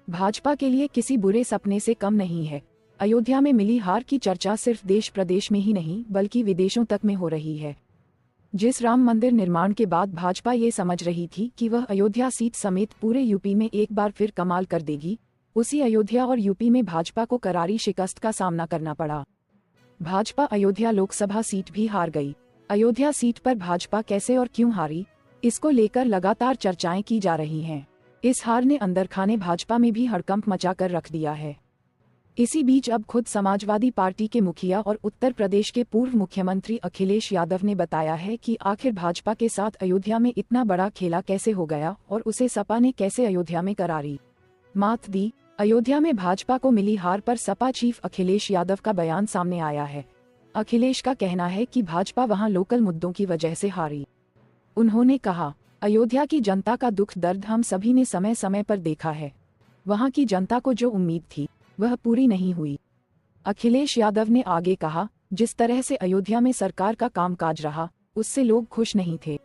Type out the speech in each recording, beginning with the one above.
भाजपा के लिए किसी बुरे सपने से कम नहीं है। अयोध्या में मिली हार की चर्चा सिर्फ देश प्रदेश में ही नहीं बल्कि विदेशों तक में हो रही है। जिस राम मंदिर निर्माण के बाद भाजपा ये समझ रही थी कि वह अयोध्या सीट समेत पूरे यूपी में एक बार फिर कमाल कर देगी, उसी अयोध्या और यूपी में भाजपा को करारी शिकस्त का सामना करना पड़ा। भाजपा अयोध्या लोकसभा सीट भी हार गई। अयोध्या सीट पर भाजपा कैसे और क्यों हारी, इसको लेकर लगातार चर्चाएं की जा रही हैं। इस हार ने अंदरखाने भाजपा में भी हड़कंप मचा कर रख दिया है। इसी बीच अब खुद समाजवादी पार्टी के मुखिया और उत्तर प्रदेश के पूर्व मुख्यमंत्री अखिलेश यादव ने बताया है कि आखिर भाजपा के साथ अयोध्या में इतना बड़ा खेला कैसे हो गया और उसे सपा ने कैसे अयोध्या में करारी मात दी। अयोध्या में भाजपा को मिली हार पर सपा चीफ अखिलेश यादव का बयान सामने आया है। अखिलेश का कहना है कि भाजपा वहां लोकल मुद्दों की वजह से हारी। उन्होंने कहा, अयोध्या की जनता का दुख दर्द हम सभी ने समय समय पर देखा है। वहां की जनता को जो उम्मीद थी वह पूरी नहीं हुई। अखिलेश यादव ने आगे कहा, जिस तरह से अयोध्या में सरकार का कामकाज रहा उससे लोग खुश नहीं थे।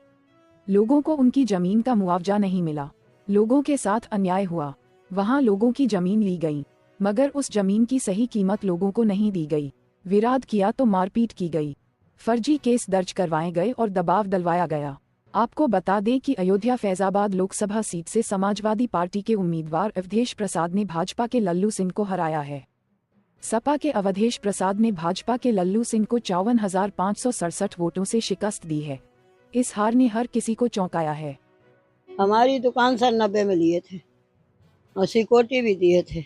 लोगों को उनकी जमीन का मुआवजा नहीं मिला। लोगों के साथ अन्याय हुआ। वहां लोगों की जमीन ली गई मगर उस जमीन की सही कीमत लोगों को नहीं दी गई। विरोध किया तो मारपीट की गई। फर्जी केस दर्ज करवाए गए और दबाव डलवाया गया। आपको बता दें कि अयोध्या फैजाबाद लोकसभा सीट से समाजवादी पार्टी के उम्मीदवार अवधेश प्रसाद ने भाजपा के लल्लू सिंह को हराया है। सपा के अवधेश प्रसाद ने भाजपा के लल्लू सिंह को 54,567 वोटों से शिकस्त दी है। इस हार ने हर किसी को चौंकाया है। हमारी दुकान सन 90 में लिए थे और सिक्योरिटी भी दिए थे।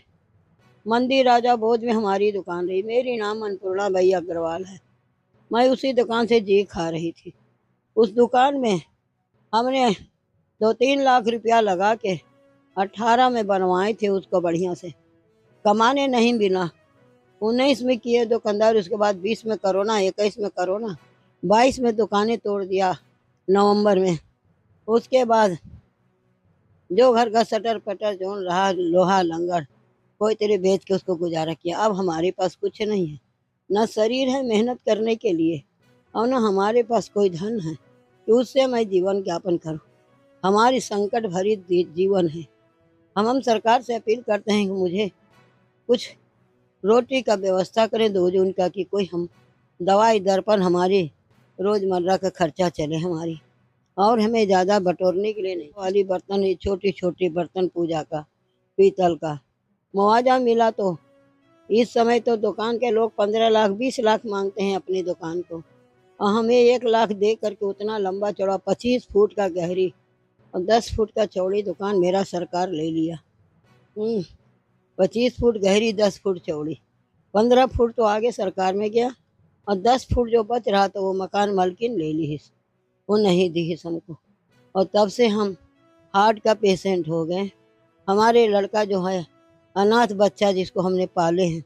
मंदिर राजा भोज में हमारी दुकान रही। मेरी नाम अन्नपूर्णा भैया अग्रवाल है। मैं उसी दुकान से जी खा रही थी। उस दुकान में हमने 2-3 लाख रुपया लगा के 18 में बनवाए थे उसको बढ़िया से। कमाने नहीं बिना 19 में किए दुकानदार, उसके बाद 20 में कोरोना, 21 में कोरोना, 22 में दुकानें तोड़ दिया नवंबर में। उसके बाद जो घर का सटर पटर जो रहा लोहा लंगर कोई तेरे बेच के उसको गुजारा किया। अब हमारे पास कुछ नहीं है, न शरीर है मेहनत करने के लिए और न हमारे पास कोई धन है कि उससे मैं जीवन यापन करूं। हमारी संकट भरी जीवन है। हम सरकार से अपील करते हैं कि मुझे कुछ रोटी का व्यवस्था करें, दो जून का, कि कोई हम दवाई दर्पण हमारी रोजमर्रा का खर्चा चले हमारी, और हमें ज़्यादा बटोरने के लिए नहीं। वाली बर्तन, ये छोटी छोटी बर्तन पूजा का पीतल का मुआवजा मिला तो इस समय तो दुकान के लोग 15 लाख 20 लाख मांगते हैं अपनी दुकान को, और हमें 1 लाख दे करके उतना लंबा चौड़ा 25 फुट का गहरी और 10 फुट का चौड़ी दुकान मेरा सरकार ले लिया। 25 फुट गहरी 10 फुट चौड़ी, 15 फुट तो आगे सरकार में गया और 10 फुट जो बच रहा तो वो मकान मालकिन ले ली, वो नहीं दी हमको। और तब से हम हार्ट का पेशेंट हो गए। हमारे लड़का जो है अनाथ बच्चा जिसको हमने पाले हैं,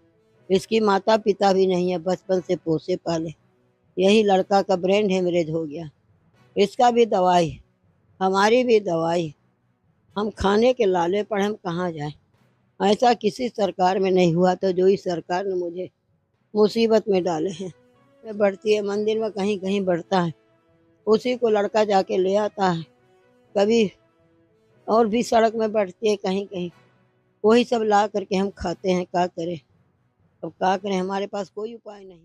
इसकी माता पिता भी नहीं है, बचपन से पोसे पाले। यही लड़का का ब्रेन हेमरेज हो गया, इसका भी दवाई, हमारी भी दवाई। हम खाने के लाले पड़े, हम कहाँ जाएं। ऐसा किसी सरकार में नहीं हुआ। तो जो इस सरकार ने मुझे मुसीबत में डाले हैं, बढ़ती है मंदिर में कहीं कहीं बढ़ता है, उसी को लड़का जाके ले आता है। कभी और भी सड़क में बढ़ती है कहीं कहीं, वही सब ला करके हम खाते हैं। क्या करें, अब क्या करें, हमारे पास कोई उपाय नहीं।